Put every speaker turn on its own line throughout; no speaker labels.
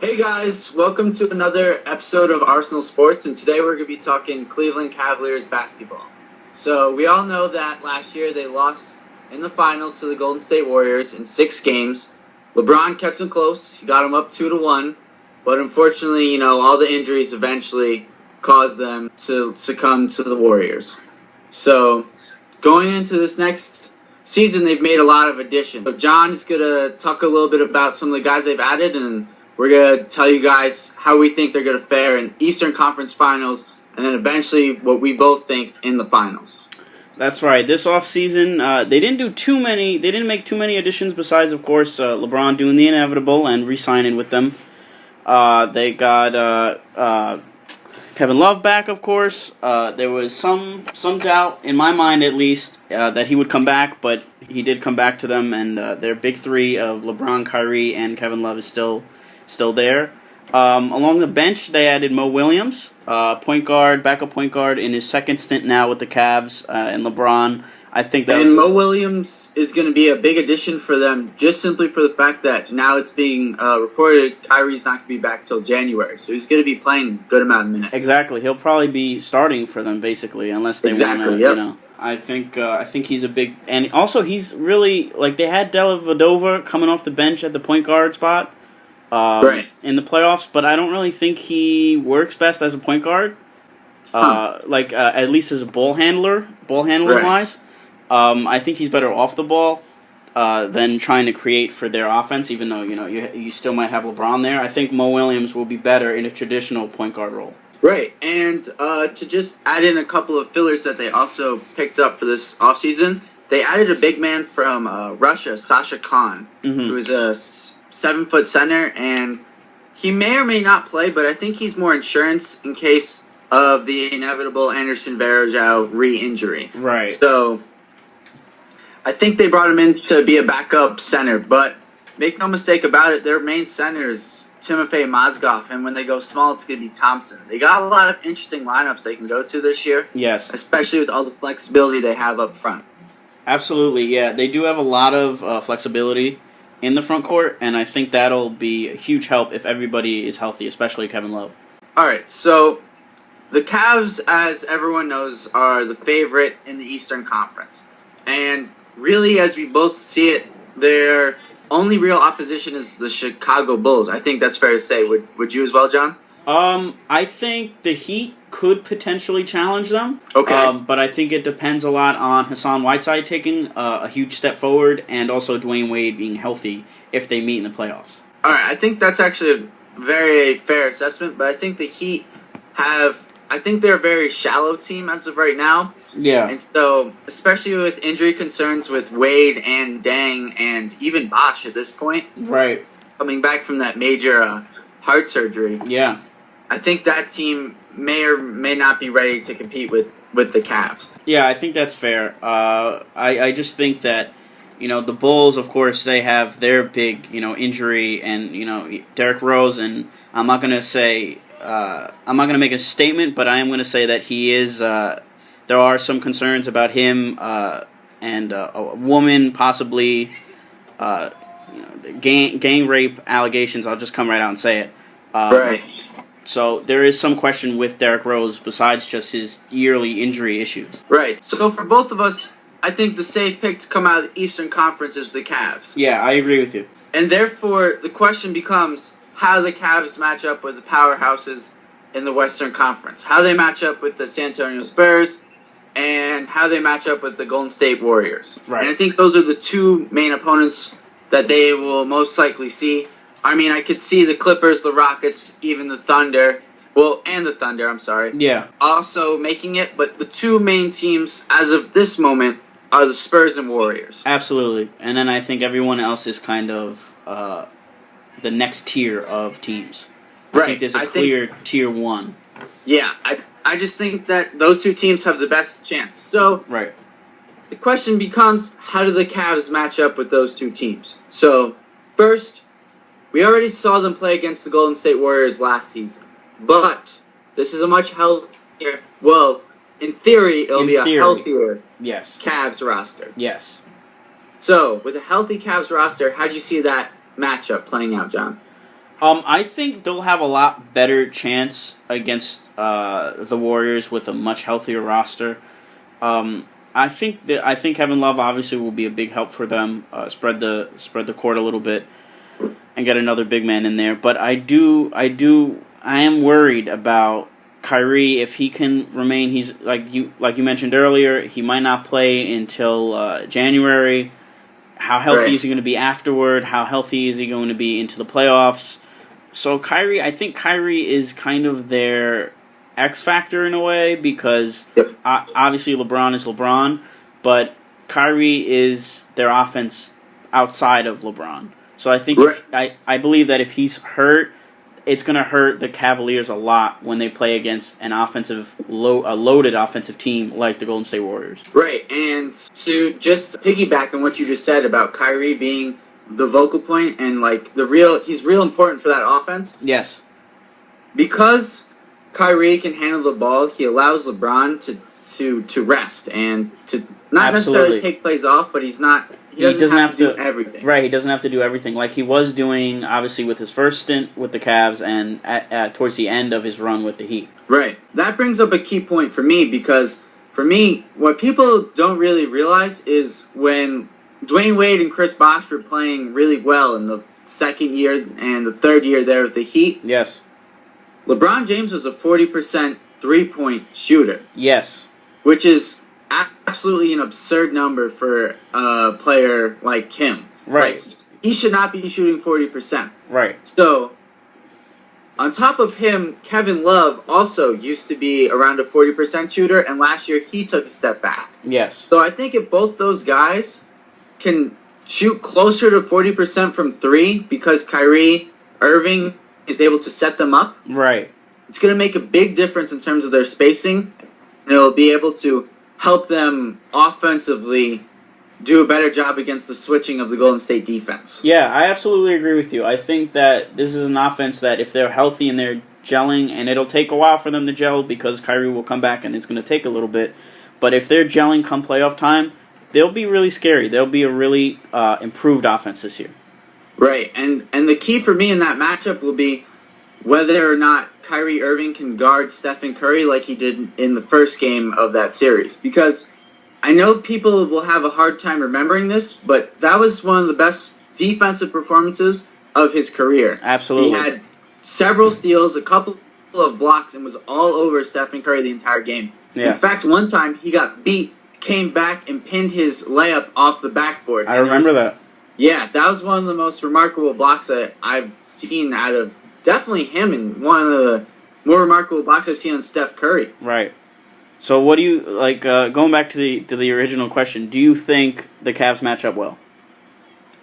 Hey guys, welcome to another episode of Arsenal Sports, and today we're going to be talking Cleveland Cavaliers basketball. So we all know that last year they lost in the finals to the Golden State Warriors in 6 games. LeBron kept them close. He got them up 2-1, but unfortunately, all the injuries eventually caused them to succumb to the Warriors. So going into this next season, they've made a lot of additions. So John is going to talk a little bit about some of the guys they've added, and we're going to tell you guys how we think they're going to fare in Eastern Conference Finals, and then eventually what we both think in the finals.
That's right. This offseason, they didn't make too many additions besides, of course, LeBron doing the inevitable and re-signing with them. They got Kevin Love back, of course. There was some doubt, in my mind at least, that he would come back, but he did come back to them, and their big three of LeBron, Kyrie, and Kevin Love is still there. Along the bench, they added Mo Williams, backup point guard in his second stint now with the Cavs, and LeBron. I think that
Mo Williams is going to be a big addition for them, just simply for the fact that now it's being reported Kyrie's not going to be back till January, so he's going to be playing a good amount of minutes.
Exactly, he'll probably be starting for them basically, unless they want to. I think he's a big, and also he's really they had Dellavedova coming off the bench at the point guard spot.
Right.
In the playoffs, but I don't really think he works best as a point guard. At least as a ball handler wise. I think he's better off the ball than trying to create for their offense. Even though you still might have LeBron there, I think Mo Williams will be better in a traditional point guard role.
Right, and to just add in a couple of fillers that they also picked up for this offseason, they added a big man from Russia, Sasha Kaun, who is a 7-foot center, and he may or may not play, but I think he's more insurance in case of the inevitable Anderson Varejao re-injury.
Right.
So I think they brought him in to be a backup center, but make no mistake about it, their main center is Timofey Mozgov, and when they go small, it's going to be Thompson. They got a lot of interesting lineups they can go to this year.
Yes.
Especially with all the flexibility they have up front.
Absolutely, yeah. They do have a lot of flexibility in the front court, and I think that'll be a huge help if everybody is healthy, especially Kevin Love.
All right, so the Cavs, as everyone knows, are the favorite in the Eastern Conference. And really, as we both see it, their only real opposition is the Chicago Bulls. I think that's fair to say. Would you as well, John?
I think the Heat could potentially challenge them.
Okay.
But I think it depends a lot on Hassan Whiteside taking a huge step forward and also Dwayne Wade being healthy if they meet in the playoffs.
All right, I think that's actually a very fair assessment, but I think the Heat they're a very shallow team as of right now.
Yeah.
And so, especially with injury concerns with Wade and Dang and even Bosh at this point.
Right.
Coming back from that major heart surgery.
Yeah.
I think that team may or may not be ready to compete with the Cavs.
Yeah, I think that's fair. I just think that, the Bulls, of course, they have their big, injury, and, Derrick Rose, and I'm not going to make a statement, but I am going to say that he is, there are some concerns about him and a woman possibly, gang rape allegations. I'll just come right out and say it.
Right.
So there is some question with Derrick Rose besides just his yearly injury issues.
Right. So for both of us, I think the safe pick to come out of the Eastern Conference is the Cavs.
Yeah, I agree with you.
And therefore, the question becomes how the Cavs match up with the powerhouses in the Western Conference. How they match up with the San Antonio Spurs and how they match up with the Golden State Warriors.
Right.
And I think those are the two main opponents that they will most likely see. I mean, I could see the Clippers, the Rockets, even the Thunder. And the Thunder, I'm sorry.
Yeah.
Also making it, but the two main teams as of this moment are the Spurs and Warriors.
Absolutely. And then I think everyone else is kind of the next tier of teams.
Right.
I think there's a clear tier one.
Yeah, I just think that those two teams have the best chance. So
right.
The question becomes, how do the Cavs match up with those two teams? So, first, we already saw them play against the Golden State Warriors last season. But this is a much healthier, in theory, it'll be a healthier Cavs roster.
Yes.
So, with a healthy Cavs roster, how do you see that matchup playing out, John?
I think they'll have a lot better chance against the Warriors with a much healthier roster. I think Kevin Love obviously will be a big help for them. Spread the court a little bit and get another big man in there. But I am worried about Kyrie if he can remain. He's like you mentioned earlier. He might not play until January. How healthy is he going to be afterward? How healthy is he going to be into the playoffs? So Kyrie, I think Kyrie is kind of their X factor in a way because obviously LeBron is LeBron, but Kyrie is their offense outside of LeBron. So I think I believe that if he's hurt, it's going to hurt the Cavaliers a lot when they play against an loaded offensive team like the Golden State Warriors.
Right, and to just piggyback on what you just said about Kyrie being the vocal point and like he's real important for that offense.
Yes. Because
Kyrie can handle the ball, he allows LeBron to rest and to not necessarily take plays off, but he doesn't have to do everything.
Right, he doesn't have to do everything like he was doing, obviously, with his first stint with the Cavs and towards the end of his run with the Heat.
Right. That brings up a key point for me because, for me, what people don't really realize is when Dwayne Wade and Chris Bosh were playing really well in the second year and the third year there with the Heat.
Yes.
LeBron James was a 40% three-point shooter.
Yes.
Which is absolutely an absurd number for a player like him.
Right.
Like, he should not be shooting 40%.
Right.
So, on top of him, Kevin Love also used to be around a 40% shooter, and last year he took a step back.
Yes.
So I think if both those guys can shoot closer to 40% from three because Kyrie Irving is able to set them up,
right,
it's going to make a big difference in terms of their spacing, and it'll be able to help them offensively do a better job against the switching of the Golden State defense.
Yeah, I absolutely agree with you. I think that this is an offense that if they're healthy and they're gelling, and it'll take a while for them to gel because Kyrie will come back and it's going to take a little bit, but if they're gelling come playoff time, they'll be really scary. They'll be a really improved offense this year.
Right, and the key for me in that matchup will be whether or not Kyrie Irving can guard Stephen Curry like he did in the first game of that series. Because I know people will have a hard time remembering this, but that was one of the best defensive performances of his career.
Absolutely.
He had several steals, a couple of blocks, and was all over Stephen Curry the entire game.
Yeah.
In fact, one time he got beat, came back, and pinned his layup off the backboard.
I remember that.
Yeah, that was one of the most remarkable blocks that I've seen out of definitely him, and one of the more remarkable blocks I've seen on Steph Curry.
Right. So what do you, going back to the original question, do you think the Cavs match up well?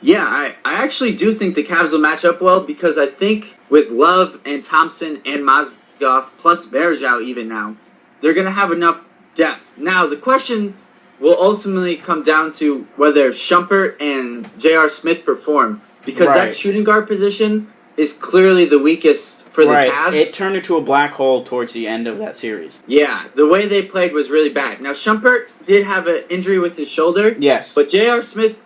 Yeah, I actually do think the Cavs will match up well because I think with Love and Thompson and Mozgov, plus Varejao even now, they're going to have enough depth. Now, the question will ultimately come down to whether Shumpert and J.R. Smith perform, because that shooting guard position is clearly the weakest for the Cavs.
It turned into a black hole towards the end of that series.
Yeah, the way they played was really bad. Now, Shumpert did have an injury with his shoulder.
Yes.
But J.R. Smith,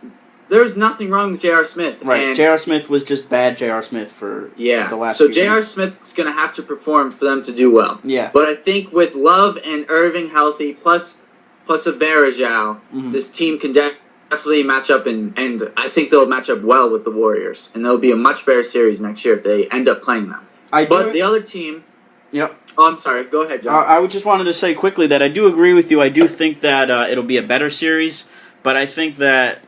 there was nothing wrong with J.R. Smith.
Right, J.R. Smith was just bad J.R. Smith for the last
so
few
J.R.
games.
Smith's going to have to perform for them to do well.
Yeah.
But I think with Love and Irving healthy, plus a Varejao, this team can definitely match up, and I think they'll match up well with the Warriors, and there'll be a much better series next year if they end up playing them. The other team...
Yep.
Oh, I'm sorry. Go ahead, John.
I just wanted to say quickly that I do agree with you. I do think that it'll be a better series, but I think that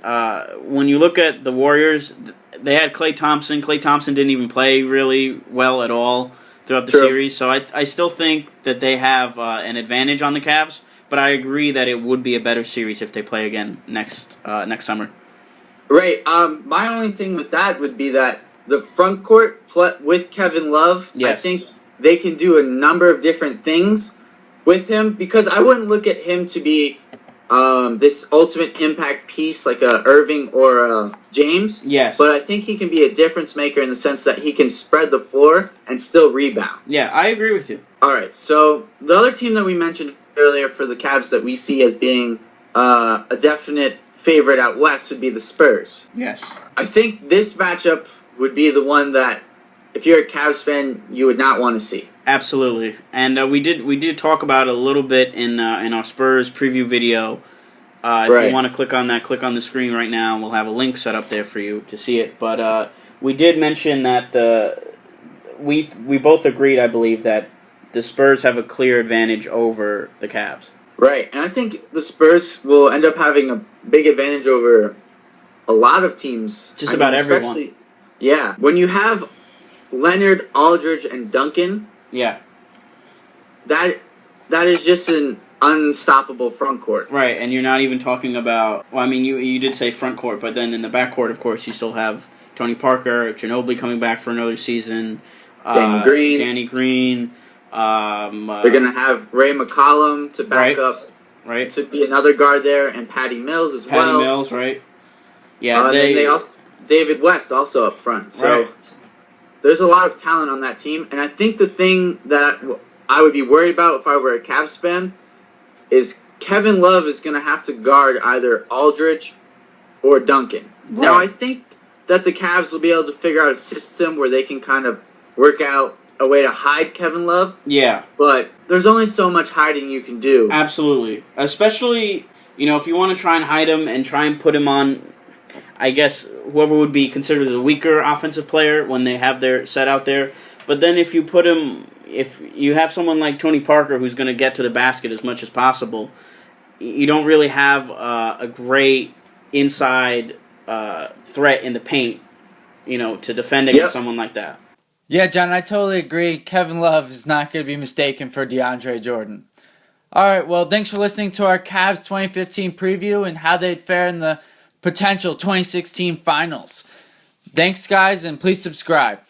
when you look at the Warriors, they had Klay Thompson. Klay Thompson didn't even play really well at all throughout the series, so I still think that they have an advantage on the Cavs. But I agree that it would be a better series if they play again next summer.
Right. My only thing with that would be that the front court with Kevin Love, I think they can do a number of different things with him, because I wouldn't look at him to be this ultimate impact piece like a Irving or a James.
Yes.
But I think he can be a difference maker in the sense that he can spread the floor and still rebound.
Yeah, I agree with you.
All right. So the other team that we mentioned earlier for the Cavs that we see as being a definite favorite out west would be the Spurs.
Yes.
I think this matchup would be the one that if you're a Cavs fan, you would not want to see.
Absolutely, and we did talk about it a little bit in our Spurs preview video. If you want to click on the screen right now. We'll have a link set up there for you to see it. But we did mention that we both agreed, I believe, that the Spurs have a clear advantage over the Cavs.
Right, and I think the Spurs will end up having a big advantage over a lot of teams.
Just about everyone.
Yeah, when you have Leonard, Aldridge, and Duncan.
Yeah.
That is just an unstoppable front court.
Right, and you're not even talking about... Well, I mean, you did say front court, but then in the back court, of course, you still have Tony Parker, Ginobili coming back for another season. Danny Green.
They're going to have Ray McCollum to back up.
Right.
To be another guard there, and Patty Mills as well.
Patty Mills, right. Yeah,
then they also... David West also up front. So there's a lot of talent on that team, and I think the thing that I would be worried about if I were a Cavs fan is Kevin Love is going to have to guard either Aldridge or Duncan. Right. Now, I think that the Cavs will be able to figure out a system where they can kind of work out a way to hide Kevin Love.
Yeah.
But there's only so much hiding you can do.
Absolutely. Especially, if you want to try and hide him and try and put him on, I guess, whoever would be considered the weaker offensive player when they have their set out there. But then if you have someone like Tony Parker who's going to get to the basket as much as possible, you don't really have a great inside threat in the paint, to defend against someone like that.
Yeah, John, I totally agree. Kevin Love is not going to be mistaken for DeAndre Jordan. All right, well, thanks for listening to our Cavs 2015 preview and how they'd fare in the potential 2016 finals. Thanks, guys, and please subscribe.